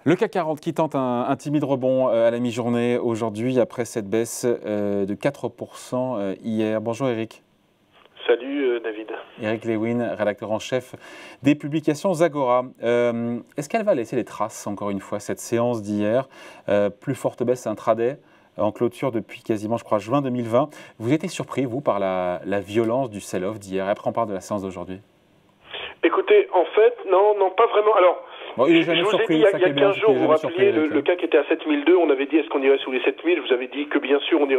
Le CAC 40 qui tente un timide rebond à la mi-journée aujourd'hui après cette baisse de 4% hier. Bonjour Eric. Salut David. Eric Lewin, rédacteur en chef des publications Zagora. Est-ce qu'elle va laisser les traces, encore une fois, cette séance d'hier? Plus forte baisse intraday en clôture depuis quasiment, je crois, juin 2020. Vous étiez surpris, vous, par la violence du sell-off d'hier? Après, on parle de la séance d'aujourd'hui. Écoutez, en fait, non, pas vraiment. Alors, bon, je vous ai dit, il y a 15 jours, vous vous rappeliez, le CAC était à 7002, on avait dit est-ce qu'on irait sous les 7000, je vous avais dit que bien sûr on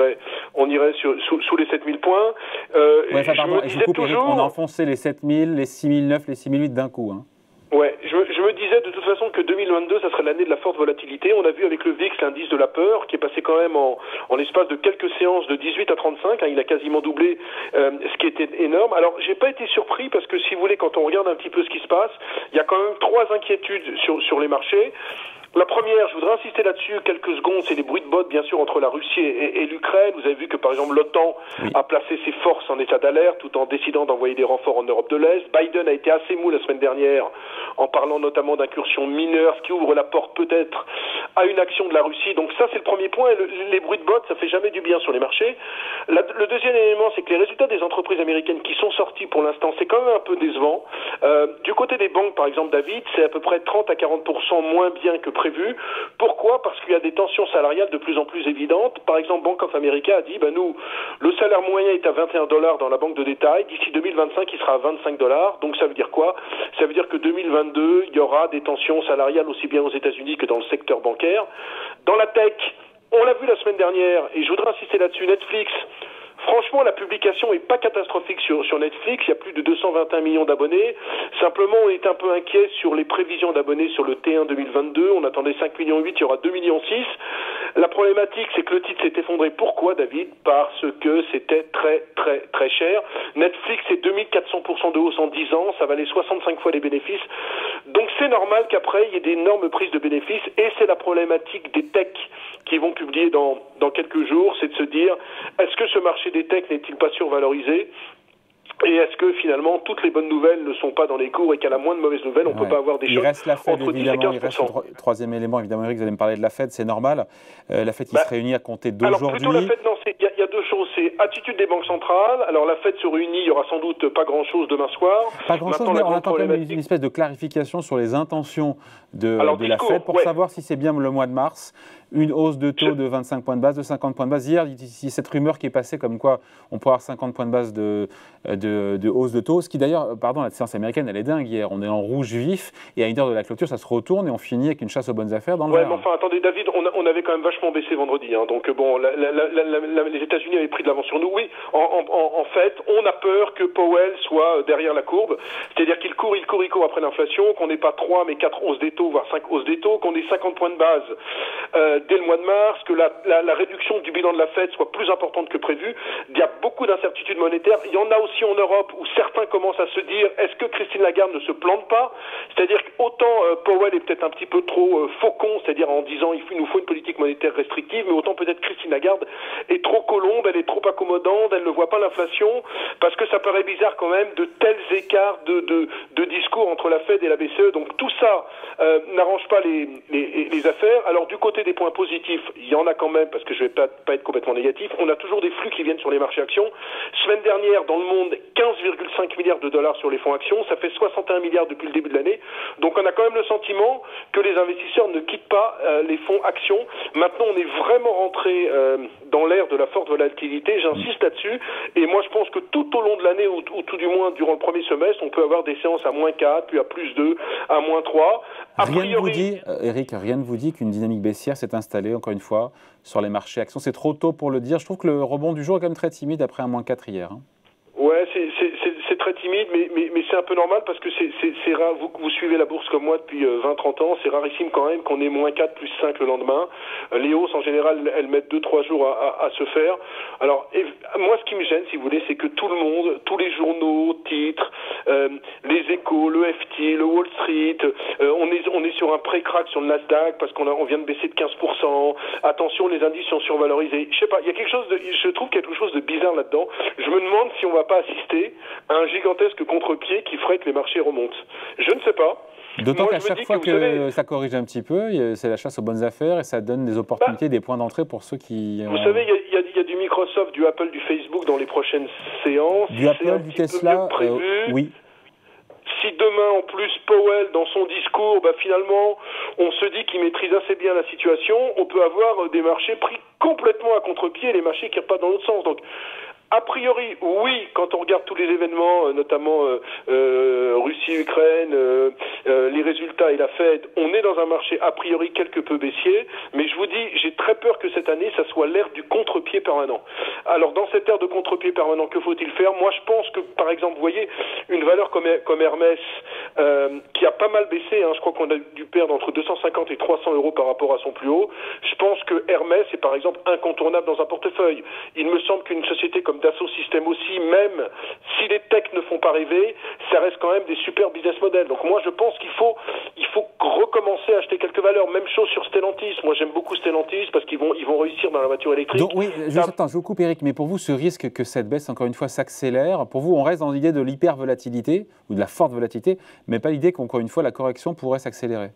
irait sous les 7000 points. Je coupe, Eric, on a enfoncé les 7000, les 6009, les 6008 d'un coup. Hein. Ouais, je me disais de toute façon que 2022, ça serait l'année de la forte volatilité. On a vu avec le VIX l'indice de la peur qui est passé quand même en l'espace de quelques séances de 18 à 35. Hein, il a quasiment doublé, ce qui était énorme. Alors, j'ai pas été surpris parce que si vous voulez, quand on regarde un petit peu ce qui se passe, il y a quand même trois inquiétudes sur les marchés. La première, je voudrais insister là-dessus quelques secondes, c'est les bruits de bottes, bien sûr, entre la Russie et l'Ukraine. Vous avez vu que, par exemple, l'OTAN a placé ses forces en état d'alerte tout en décidant d'envoyer des renforts en Europe de l'Est. Biden a été assez mou la semaine dernière en parlant notamment d'incursions mineures, ce qui ouvre la porte peut-être à une action de la Russie. Donc ça, c'est le premier point. Et les bruits de bottes, ça fait jamais du bien sur les marchés. Le deuxième élément, c'est que les résultats des entreprises américaines qui sont sortis pour l'instant, c'est quand même un peu décevant. Du côté des banques, par exemple, David, c'est à peu près 30 à 40% moins bien que prévu. Pourquoi? Parce qu'il y a des tensions salariales de plus en plus évidentes. Par exemple, Bank of America a dit, nous, le salaire moyen est à 21 $ dans la banque de détail. D'ici 2025, il sera à 25 $. Donc ça veut dire quoi? Ça veut dire que 2022, il y aura des tensions salariales aussi bien aux États-Unis que dans le secteur bancaire. Dans la tech, on l'a vu la semaine dernière, et je voudrais insister là-dessus, Netflix. Franchement, la publication est pas catastrophique sur Netflix. Il y a plus de 221 millions d'abonnés. Simplement, on est un peu inquiet sur les prévisions d'abonnés sur le T1 2022. On attendait 5,8 millions, il y aura 2,6 millions. La problématique, c'est que le titre s'est effondré. Pourquoi, David? Parce que c'était très cher. Netflix, c'est 2400% de hausse en 10 ans. Ça valait 65 fois les bénéfices. Donc, c'est normal qu'après, il y ait d'énormes prises de bénéfices. Et c'est la problématique des techs qui vont publier dans quelques jours. C'est de se dire, est-ce que ce marché des techs n'est-il pas survalorisé? Et est-ce que finalement toutes les bonnes nouvelles ne sont pas dans les cours et qu'à la moindre mauvaise nouvelle, on ne peut pas avoir des chocs? Il reste la Fed, évidemment. Il reste le troisième élément, évidemment, Eric, vous allez me parler de la Fed, c'est normal. La Fed qui se réunit à compter d'aujourd'hui. Alors plutôt la Fed, non, il y a deux choses. C'est attitude des banques centrales. Alors la Fed se réunit, il n'y aura sans doute pas grand-chose demain soir. Pas grand-chose, mais on attend quand même une espèce de clarification sur les intentions de la Fed pour savoir si c'est bien le mois de mars. Une hausse de taux de 25 points de base, de 50 points de base. Hier, il y a cette rumeur qui est passée comme quoi on pourrait avoir 50 points de base de hausse de taux. Ce qui d'ailleurs, la séance américaine, elle est dingue hier. On est en rouge vif et à une heure de la clôture, ça se retourne et on finit avec une chasse aux bonnes affaires dans le vert. Mais enfin, attendez, David, on avait quand même vachement baissé vendredi. Hein, donc bon, les États-Unis avaient pris de l'avance sur nous. Oui, en fait, on a peur que Powell soit derrière la courbe. C'est-à-dire qu'il court après l'inflation, qu'on n'ait pas 3 mais 4 hausses des taux, voire 5 hausses des taux, qu'on ait 50 points de base dès le mois de mars, que la réduction du bilan de la Fed soit plus importante que prévu. Il y a beaucoup d'incertitudes monétaires. Il y en a aussi en Europe où certains commencent à se dire est-ce que Christine Lagarde ne se plante pas? C'est-à-dire qu'autant Powell est peut-être un petit peu trop faucon, c'est-à-dire en disant il nous faut une politique monétaire restrictive, mais autant peut-être Christine Lagarde est trop colombe, elle est trop accommodante, elle ne voit pas l'inflation, parce que ça paraît bizarre quand même de tels écarts de discours entre la Fed et la BCE. Donc tout ça n'arrange pas les affaires. Alors du côté des points positifs, il y en a quand même, parce que je ne vais pas être complètement négatif, on a toujours des flux qui viennent sur les marchés actions. Semaine dernière, dans le monde, 15,5 milliards de dollars sur les fonds actions, ça fait 61 milliards depuis le début de l'année. Donc on a quand même le sentiment que les investisseurs ne quittent pas les fonds actions. Maintenant, on est vraiment rentré dans l'ère de la forte volatilité, j'insiste là-dessus, et moi je pense que tout au long de l'année, ou tout du moins durant le premier semestre, on peut avoir des séances à -4, puis à +2, à -3. Rien ne vous dit, Eric, rien ne vous dit qu'une dynamique baissière s'est installée, encore une fois, sur les marchés actions. C'est trop tôt pour le dire. Je trouve que le rebond du jour est quand même très timide après un -4 hier. Hein. Ouais, c'est très timide, mais c'est un peu normal parce que c'est rare. Vous suivez la bourse comme moi depuis 20-30 ans, c'est rarissime quand même qu'on ait -4 +5 le lendemain. Les hausses en général, elles mettent 2-3 jours à se faire. Alors moi, ce qui me gêne, si vous voulez, c'est que tout le monde, tous les journaux, titres, les Échos, le FT, le Wall Street, on est sur un pré-crack sur le Nasdaq parce qu'on vient de baisser de 15%. Attention, les indices sont survalorisés. Je sais pas, il y a je trouve quelque chose de bizarre là-dedans. Je me demande si on va pas assister à un gigantesque contre-pied qui ferait que les marchés remontent. Je ne sais pas. D'autant qu'à chaque fois que ça corrige un petit peu, c'est la chasse aux bonnes affaires et ça donne des opportunités, des points d'entrée pour ceux qui... Vous savez, il y a du Microsoft, du Apple, du Facebook dans les prochaines séances. Du Apple, du Tesla, oui. Si demain, en plus, Powell, dans son discours, finalement, on se dit qu'il maîtrise assez bien la situation, on peut avoir des marchés pris complètement à contre-pied et les marchés qui repartent dans l'autre sens. Donc, a priori, oui, quand on regarde tous les événements, notamment Russie-Ukraine, les résultats et la Fed, on est dans un marché a priori quelque peu baissier, mais je vous dis, j'ai très peur que cette année, ça soit l'ère du contre-pied permanent. Alors, dans cette ère de contre-pied permanent, que faut-il faire? Moi, je pense que, par exemple, vous voyez, une valeur comme Hermès, qui a pas mal baissé, je crois qu'on a dû perdre entre 250 et 300 euros par rapport à son plus haut, je pense que Hermès est, par exemple, incontournable dans un portefeuille. Il me semble qu'une société comme Dassault Systèmes aussi, même si les techs ne font pas rêver, ça reste quand même des super business models. Donc moi je pense qu'il faut recommencer à acheter quelques valeurs. Même chose sur Stellantis. Moi j'aime beaucoup Stellantis parce qu'ils vont réussir dans la voiture électrique. Donc oui, attends, je vous coupe Eric, mais pour vous ce risque que cette baisse encore une fois s'accélère, pour vous on reste dans l'idée de l'hyper-volatilité ou de la forte volatilité, mais pas l'idée qu'encore une fois la correction pourrait s'accélérer?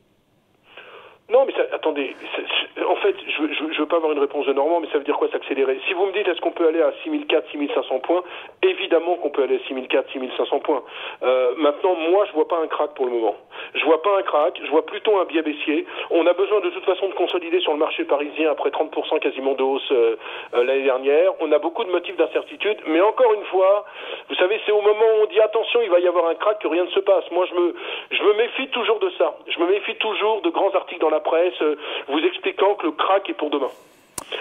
Non, mais attendez, en fait, je veux pas avoir une réponse de Normand, mais ça veut dire quoi s'accélérer? Si vous me dites est-ce qu'on peut aller à 6400, 6500 points, évidemment qu'on peut aller à 6400, 6500 points. Maintenant, moi, je vois pas un crack pour le moment. Je vois pas un crack, je vois plutôt un biais baissier. On a besoin de toute façon de consolider sur le marché parisien après 30% quasiment de hausse l'année dernière. On a beaucoup de motifs d'incertitude, mais encore une fois, vous savez, c'est au moment où on dit attention, il va y avoir un crack que rien ne se passe. Moi, je me méfie toujours de ça. Je me méfie toujours de grands articles dans la presse vous expliquant que le crack est pour demain.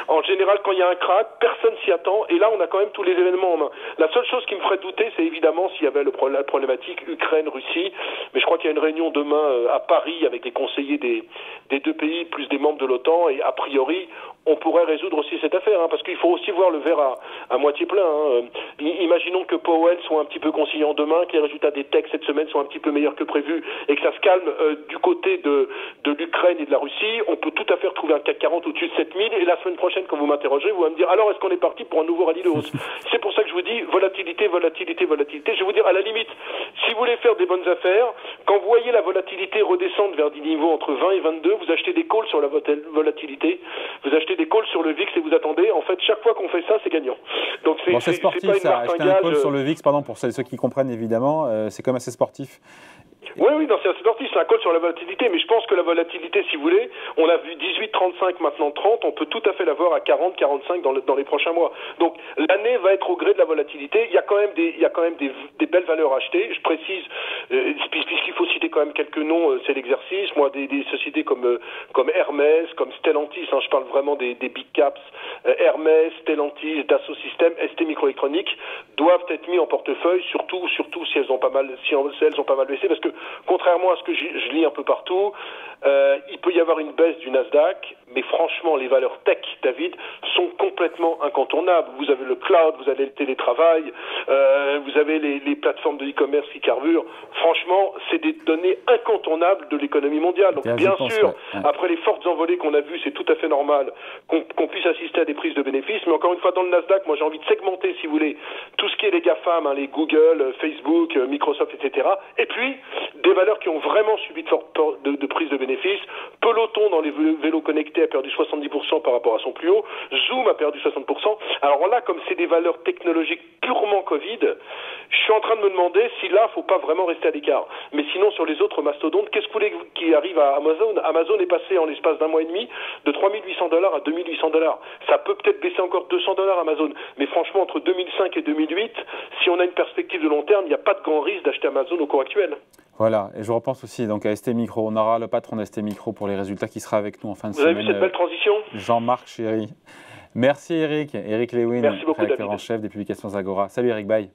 En général, quand il y a un crack, personne s'y attend, et là, on a quand même tous les événements en main. La seule chose qui me ferait douter, c'est évidemment s'il y avait la problématique Ukraine-Russie, mais je crois qu'il y a une réunion demain à Paris avec les conseillers des deux pays, plus des membres de l'OTAN, et a priori, on pourrait résoudre aussi cette affaire, parce qu'il faut aussi voir le verre à moitié plein. Imaginons que Powell soit un petit peu conciliant demain, que les résultats des techs cette semaine soient un petit peu meilleurs que prévu, et que ça se calme du côté de l'Ukraine et de la Russie. On peut tout à fait retrouver un CAC 40 au-dessus de 7000, et la semaine prochaine, quand vous m'interrogerez, vous allez me dire alors est-ce qu'on est parti pour un nouveau rallye de hausse? C'est pour ça que je vous dis volatilité, volatilité, volatilité. Je vais vous dire à la limite, si vous voulez faire des bonnes affaires, quand vous voyez la volatilité redescendre vers des niveaux entre 20 et 22, vous achetez des calls sur la volatilité, vous achetez des calls sur le VIX et vous attendez. En fait, chaque fois qu'on fait ça, c'est gagnant. Donc c'est sportif, ça. Acheter un call sur le VIX, pardon, pour ceux qui comprennent évidemment, c'est quand même assez sportif. Oui, c'est assez sportif, c'est un call sur la volatilité, mais je pense que la volatilité, si vous voulez, on a vu 18,35, maintenant 30, on peut tout à fait l'avoir à 40, 45 dans les prochains mois. Donc l'année va être au gré de la volatilité. Il y a quand même des belles valeurs à acheter. Je précise, puisqu'il faut citer quand même quelques noms, c'est l'exercice. Moi, des sociétés comme Hermès, comme Stellantis, je parle vraiment des big caps, Hermès, Stellantis, Dassault Systèmes, ST Microélectronique, doivent être mis en portefeuille, surtout si elles ont pas mal baissé, parce que contrairement à ce que je lis un peu partout, il peut y avoir une baisse du Nasdaq, mais franchement, les valeurs tech, David, sont complètement incontournables. Vous avez le cloud, vous avez le télétravail, vous avez les plateformes de e-commerce qui carburent. Franchement, c'est des données incontournables de l'économie mondiale. Donc, bien sûr, après les fortes envolées qu'on a vues, c'est tout à fait normal qu'on puisse assister à des prises de bénéfices. Mais encore une fois, dans le Nasdaq, moi, j'ai envie de segmenter, si vous voulez, tout ce qui est les GAFAM, les Google, Facebook, Microsoft, etc. Et puis, des valeurs qui ont vraiment subi de prises de bénéfices. Peloton dans les vélos connectés a perdu 70% par rapport à son plus haut. Zoom a perdu 60%. Alors là, comme c'est des valeurs technologiques purement Covid, je suis en train de me demander si là, faut pas vraiment rester à l'écart. Mais sinon, sur les autres mastodontes, qu'est-ce que vous voulez qui arrive à Amazon? Amazon est passé en l'espace d'un mois et demi de 3800 $ à 2800 $. Ça peut peut-être baisser encore 200 $ Amazon. Mais franchement, entre 2005 et 2008, si on a une perspective de long terme, il n'y a pas de grand risque d'acheter Amazon au cours actuel. Voilà, et je repense aussi donc à ST Micro. On aura le patron d'ST Micro pour les résultats qui sera avec nous en fin de semaine. Vous avez vu cette belle transition? Jean-Marc Chéry. Merci Eric. Eric Lewin, rédacteur en chef des publications Agora. Salut Eric, bye.